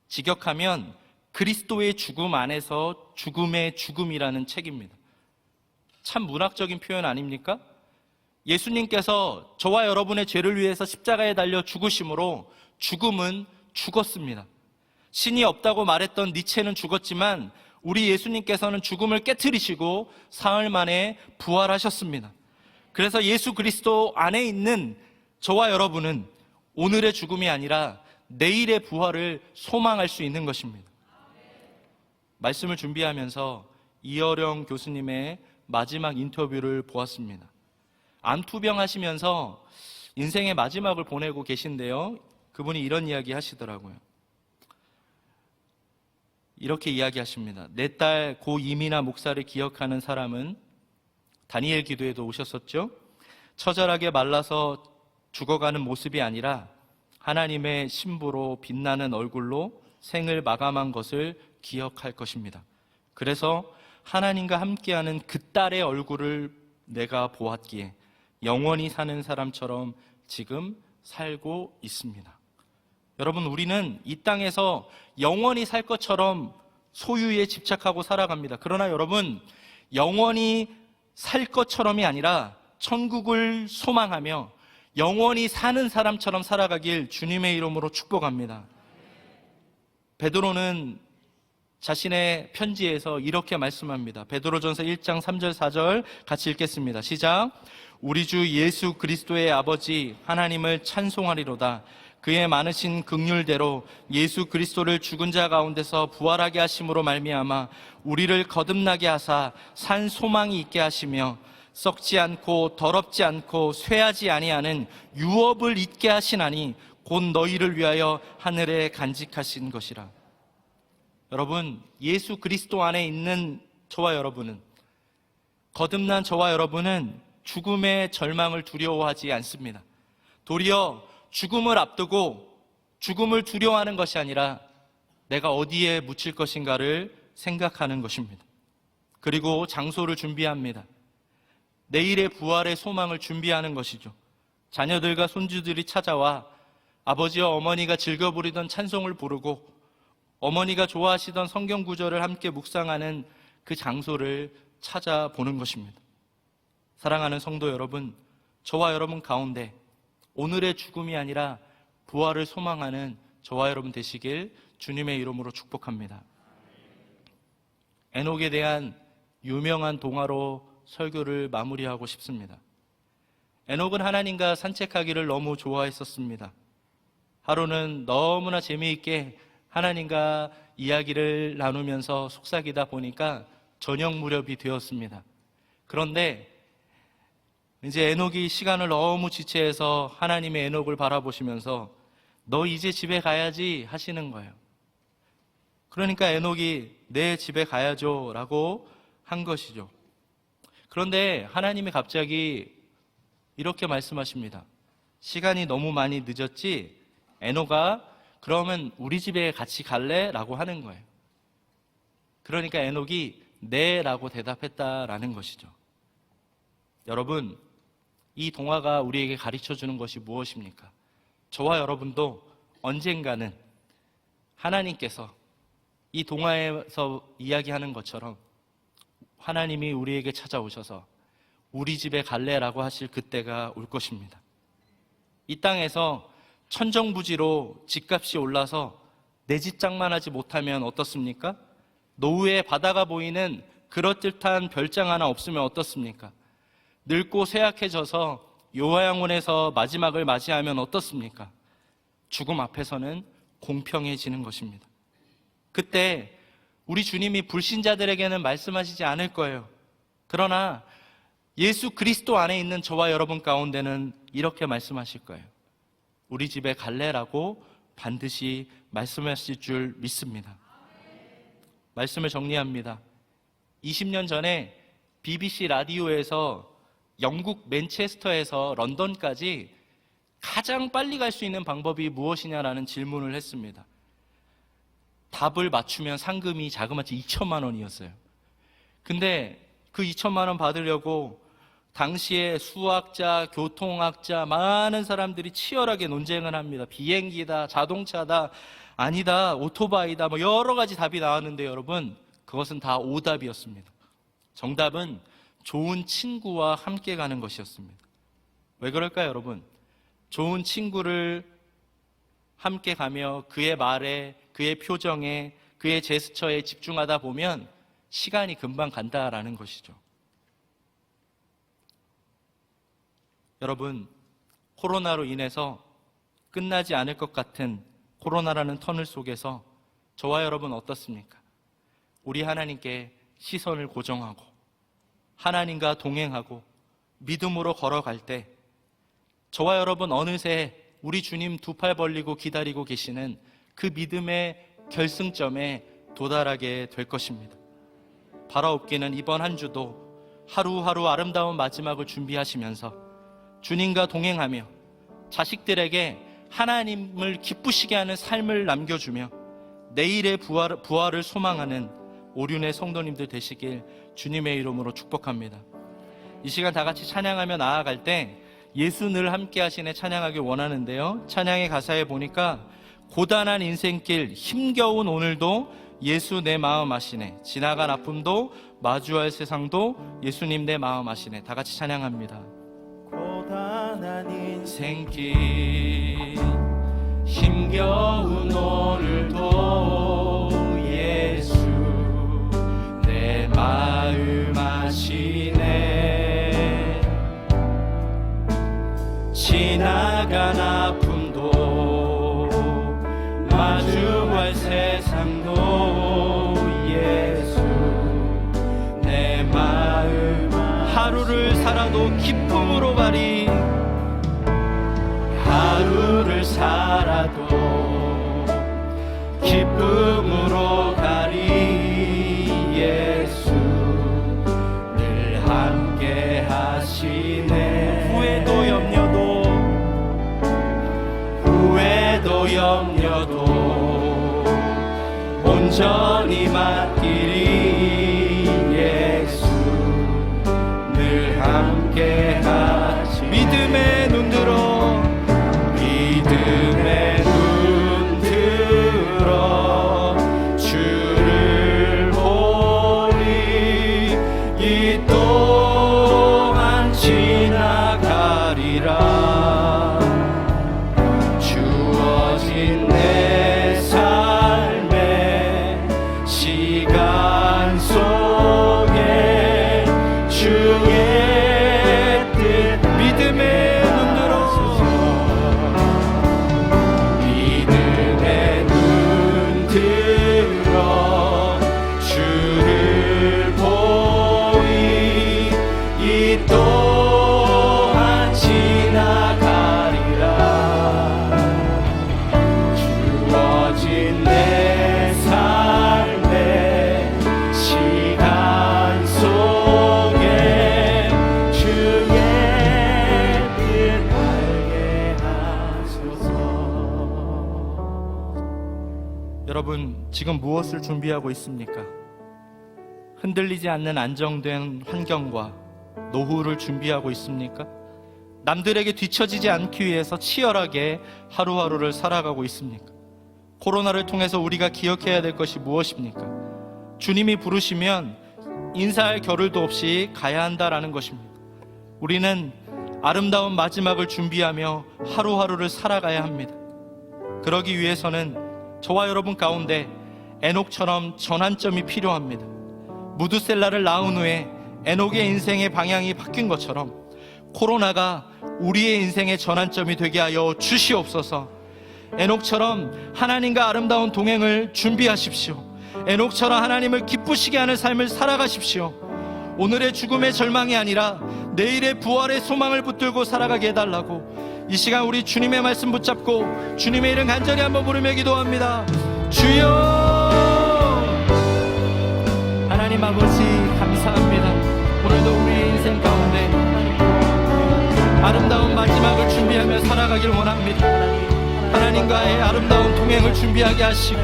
직역하면 그리스도의 죽음 안에서 죽음의 죽음이라는 책입니다. 참 문학적인 표현 아닙니까? 예수님께서 저와 여러분의 죄를 위해서 십자가에 달려 죽으심으로 죽음은 죽었습니다. 신이 없다고 말했던 니체는 죽었지만 우리 예수님께서는 죽음을 깨트리시고 사흘 만에 부활하셨습니다. 그래서 예수 그리스도 안에 있는 저와 여러분은 오늘의 죽음이 아니라 내일의 부활을 소망할 수 있는 것입니다. 말씀을 준비하면서 이어령 교수님의 마지막 인터뷰를 보았습니다. 암투병 하시면서 인생의 마지막을 보내고 계신데요, 그분이 이런 이야기 하시더라고요. 이렇게 이야기하십니다. 내 딸 고 이미나 목사를 기억하는 사람은 다니엘 기도에도 오셨었죠. 처절하게 말라서 죽어가는 모습이 아니라 하나님의 신부로 빛나는 얼굴로 생을 마감한 것을 기억할 것입니다. 그래서 하나님과 함께하는 그 딸의 얼굴을 내가 보았기에 영원히 사는 사람처럼 지금 살고 있습니다. 여러분, 우리는 이 땅에서 영원히 살 것처럼 소유에 집착하고 살아갑니다. 그러나 여러분, 영원히 살 것처럼이 아니라 천국을 소망하며 영원히 사는 사람처럼 살아가길 주님의 이름으로 축복합니다. 베드로는 자신의 편지에서 이렇게 말씀합니다. 베드로전서 1장 3절 4절 같이 읽겠습니다. 시작. 우리 주 예수 그리스도의 아버지 하나님을 찬송하리로다. 그의 많으신 긍휼대로 예수 그리스도를 죽은 자 가운데서 부활하게 하심으로 말미암아 우리를 거듭나게 하사 산 소망이 있게 하시며 썩지 않고 더럽지 않고 쇠하지 아니하는 유업을 잊게 하시나니 곧 너희를 위하여 하늘에 간직하신 것이라. 여러분, 예수 그리스도 안에 있는 저와 여러분은, 거듭난 저와 여러분은 죽음의 절망을 두려워하지 않습니다. 도리어 죽음을 앞두고 죽음을 두려워하는 것이 아니라 내가 어디에 묻힐 것인가를 생각하는 것입니다. 그리고 장소를 준비합니다. 내일의 부활의 소망을 준비하는 것이죠. 자녀들과 손주들이 찾아와 아버지와 어머니가 즐겨 부르던 찬송을 부르고 어머니가 좋아하시던 성경 구절을 함께 묵상하는 그 장소를 찾아보는 것입니다. 사랑하는 성도 여러분, 저와 여러분 가운데 오늘의 죽음이 아니라 부활을 소망하는 저와 여러분 되시길 주님의 이름으로 축복합니다. 에녹에 대한 유명한 동화로 설교를 마무리하고 싶습니다. 에녹은 하나님과 산책하기를 너무 좋아했었습니다. 하루는 너무나 재미있게 하나님과 이야기를 나누면서 속삭이다 보니까 저녁 무렵이 되었습니다. 그런데 이제 에녹이 시간을 너무 지체해서 하나님의 에녹을 바라보시면서 너 이제 집에 가야지 하시는 거예요. 그러니까 에녹이 내 집에 가야죠 라고 한 것이죠. 그런데 하나님이 갑자기 이렇게 말씀하십니다. 시간이 너무 많이 늦었지? 에녹아, 그러면 우리 집에 같이 갈래? 라고 하는 거예요. 그러니까 에녹이 네 라고 대답했다라는 것이죠. 여러분, 이 동화가 우리에게 가르쳐주는 것이 무엇입니까? 저와 여러분도 언젠가는 하나님께서 이 동화에서 이야기하는 것처럼 하나님이 우리에게 찾아오셔서 우리 집에 갈래라고 하실 그때가 올 것입니다. 이 땅에서 천정부지로 집값이 올라서 내 집 장만하지 못하면 어떻습니까? 노후에 바다가 보이는 그럴듯한 별장 하나 없으면 어떻습니까? 늙고 쇠약해져서 요양원에서 마지막을 맞이하면 어떻습니까? 죽음 앞에서는 공평해지는 것입니다. 그때 우리 주님이 불신자들에게는 말씀하시지 않을 거예요. 그러나 예수 그리스도 안에 있는 저와 여러분 가운데는 이렇게 말씀하실 거예요. 우리 집에 갈래라고 반드시 말씀하실 줄 믿습니다. 말씀을 정리합니다. 20년 전에 BBC 라디오에서 영국 맨체스터에서 런던까지 가장 빨리 갈 수 있는 방법이 무엇이냐라는 질문을 했습니다. 답을 맞추면 상금이 자그마치 2천만 원이었어요. 근데 그 2천만 원 받으려고 당시에 수학자, 교통학자, 많은 사람들이 치열하게 논쟁을 합니다. 비행기다, 자동차다, 아니다, 오토바이다, 뭐 여러 가지 답이 나왔는데 여러분, 그것은 다 오답이었습니다. 정답은 좋은 친구와 함께 가는 것이었습니다. 왜 그럴까요, 여러분? 좋은 친구를 함께 가며 그의 말에, 그의 표정에, 그의 제스처에 집중하다 보면 시간이 금방 간다라는 것이죠. 여러분, 코로나로 인해서 끝나지 않을 것 같은 코로나라는 터널 속에서 저와 여러분 어떻습니까? 우리 하나님께 시선을 고정하고 하나님과 동행하고 믿음으로 걸어갈 때 저와 여러분 어느새 우리 주님 두 팔 벌리고 기다리고 계시는 그 믿음의 결승점에 도달하게 될 것입니다. 바라옵기는 이번 한 주도 하루하루 아름다운 마지막을 준비하시면서 주님과 동행하며 자식들에게 하나님을 기쁘시게 하는 삶을 남겨주며 내일의 부활을 소망하는 오륜의 성도님들 되시길 주님의 이름으로 축복합니다. 이 시간 다 같이 찬양하며 나아갈 때 예수 늘 함께 하시네 찬양하길 원하는데요. 찬양의 가사에 보니까 고단한 인생길 힘겨운 오늘도 예수 내 마음 아시네. 지나간 아픔도 마주할 세상도 예수님 내 마음 아시네. 다 같이 찬양합니다. 고단한 인생길 힘겨운 오늘도 예수 내 마음 아시네. 지나간 아픔도 마주할 세상도 예수 내 마음 하루를 살아도 기쁨으로 가리. 하루를 살아도 기쁨으로 가리. 예수 늘 함께 하시네. 후회도 염려도 온전히 맡기리. 예수 늘 함께 하시. 믿음의 눈 들어 주를 보리. 이 또한 지나가리라. 주어진 내 삶의 시간 속에 주의 뜻. 믿음의 눈 들어 주를 보이. 이 또한 지나가리라. 주어진 내 삶의 시간 속에 주의 뜻 알게 하소서. 여러분, 지금 무엇을 준비하고 있습니까? 흔들리지 않는 안정된 환경과 노후를 준비하고 있습니까? 남들에게 뒤처지지 않기 위해서 치열하게 하루하루를 살아가고 있습니까? 코로나를 통해서 우리가 기억해야 될 것이 무엇입니까? 주님이 부르시면 인사할 겨를도 없이 가야 한다라는 것입니다. 우리는 아름다운 마지막을 준비하며 하루하루를 살아가야 합니다. 그러기 위해서는 저와 여러분 가운데 에녹처럼 전환점이 필요합니다. 무드셀라를 낳은 후에 에녹의 인생의 방향이 바뀐 것처럼 코로나가 우리의 인생의 전환점이 되게 하여 주시옵소서. 에녹처럼 하나님과 아름다운 동행을 준비하십시오. 에녹처럼 하나님을 기쁘시게 하는 삶을 살아가십시오. 오늘의 죽음의 절망이 아니라 내일의 부활의 소망을 붙들고 살아가게 해달라고 이 시간 우리 주님의 말씀 붙잡고 주님의 이름 간절히 한번 부르며 기도합니다. 주여, 하나님 아버지 감사합니다. 오늘도 우리의 인생 가운데 아름다운 마지막을 준비하며 살아가길 원합니다. 하나님과의 아름다운 동행을 준비하게 하시고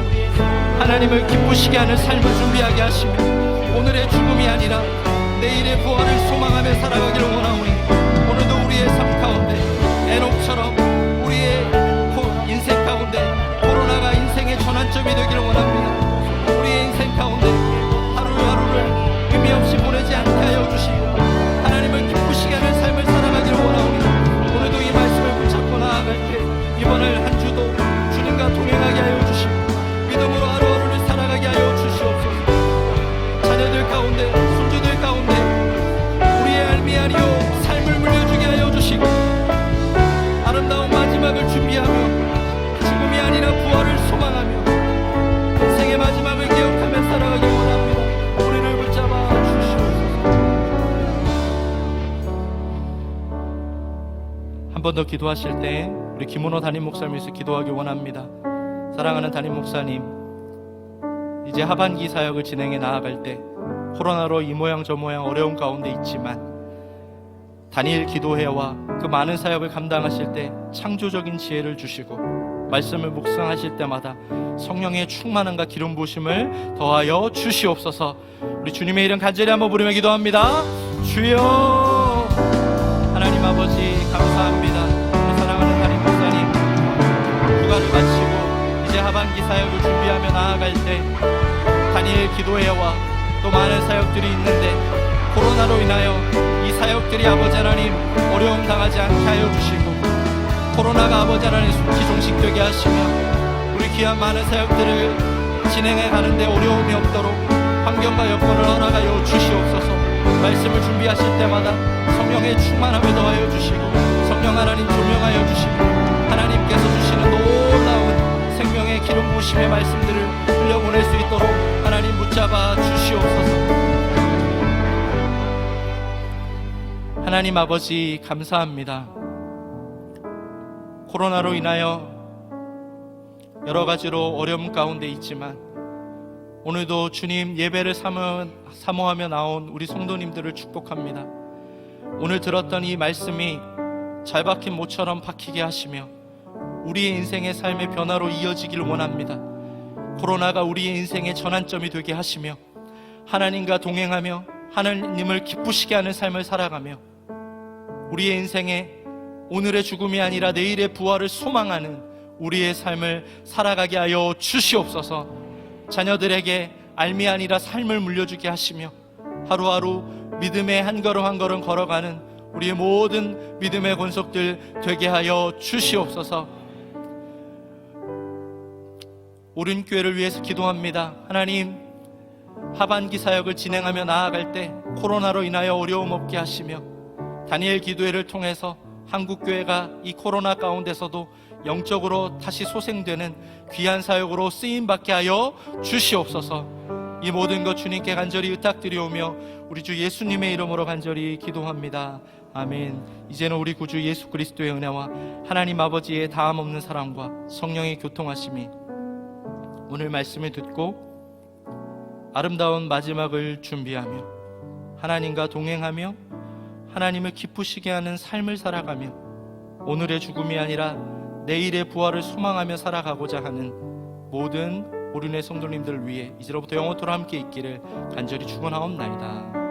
하나님을 기쁘시게 하는 삶을 준비하게 하시고 오늘의 죽음이 아니라 내일의 부활을 소망하며 살아가기를 원하오니 오늘도 우리의 삶 가운데 에녹처럼 우리의 인생 가운데 코로나가 인생의 전환점이 되기를 원합니다. 우리의 인생 가운데 하루하루를 의미 없이 보내지 않게 하여 주시고 하나님을 기쁘시게 하는 삶을 살아가기를 원하오니 오늘도 이 말씀을 붙잡고 나아갈 때 이번을 한 주도 주님과 동행하게 하여 주시고 믿음으로 하루하루를 살아가게 하여 주시옵소서. 자녀들 가운데 손주들 가운데 우리의 알미하리요 삶을 물려주게 하여 주시고 아름다운 마지막을 준비하며 죽음이 아니라 부활을 소망하며 인생의 마지막을 기억하며 살아가길 원합니다. 우리를 붙잡아 주시옵소서. 한 번 더 기도하실 때 우리 김은호 담임 목사님께서 기도하기 원합니다. 사랑하는 담임 목사님, 이제 하반기 사역을 진행해 나아갈 때 코로나로 이 모양 저 모양 어려운 가운데 있지만 단일 기도회와 그 많은 사역을 감당하실 때 창조적인 지혜를 주시고 말씀을 묵상하실 때마다 성령의 충만함과 기름 부으심을 더하여 주시옵소서. 우리 주님의 이름 간절히 한번 부르며 기도합니다. 주여, 하나님 아버지 감사합니다. 우리 사랑하는 담임 목사님 휴가를 마치고 이제 하반기 사역을 준비하며 나아갈 때 기도회와 또 많은 사역들이 있는데 코로나로 인하여 이 사역들이 아버지 하나님 어려움 당하지 않게 하여 주시고 코로나가 아버지 하나님 속히 종식되게 하시며 우리 귀한 많은 사역들을 진행해 가는데 어려움이 없도록 환경과 여건을 허락하여 주시옵소서. 말씀을 준비하실 때마다 성령의 충만함을 더하여 주시고 성령 하나님 조명하여 주시고 하나님께서 주시는 놀라운 생명의 기름 부으심의 말씀들을 흘려보낼 수 있도록 하나님 붙잡아 주시옵소서. 하나님 아버지 감사합니다. 코로나로 인하여 여러 가지로 어려움 가운데 있지만 오늘도 주님 예배를 사모하며 나온 우리 성도님들을 축복합니다. 오늘 들었던 이 말씀이 잘 박힌 모처럼 박히게 하시며 우리의 인생의 삶의 변화로 이어지기를 원합니다. 코로나가 우리의 인생의 전환점이 되게 하시며 하나님과 동행하며 하나님을 기쁘시게 하는 삶을 살아가며 우리의 인생에 오늘의 죽음이 아니라 내일의 부활을 소망하는 우리의 삶을 살아가게 하여 주시옵소서. 자녀들에게 알미 아니라 삶을 물려주게 하시며 하루하루 믿음의 한 걸음 한 걸음 걸어가는 우리의 모든 믿음의 권속들 되게 하여 주시옵소서. 오륜교회를 위해서 기도합니다. 하나님, 하반기 사역을 진행하며 나아갈 때 코로나로 인하여 어려움 없게 하시며 다니엘 기도회를 통해서 한국교회가 이 코로나 가운데서도 영적으로 다시 소생되는 귀한 사역으로 쓰임받게 하여 주시옵소서. 이 모든 것 주님께 간절히 의탁드리오며 우리 주 예수님의 이름으로 간절히 기도합니다. 아멘. 이제는 우리 구주 예수 그리스도의 은혜와 하나님 아버지의 다함없는 사랑과 성령의 교통하심이 오늘 말씀을 듣고 아름다운 마지막을 준비하며 하나님과 동행하며 하나님을 기쁘시게 하는 삶을 살아가며 오늘의 죽음이 아니라 내일의 부활을 소망하며 살아가고자 하는 모든 오륜의 성도님들을 위해 이제로부터 영원토록 함께 있기를 간절히 축원하옵나이다.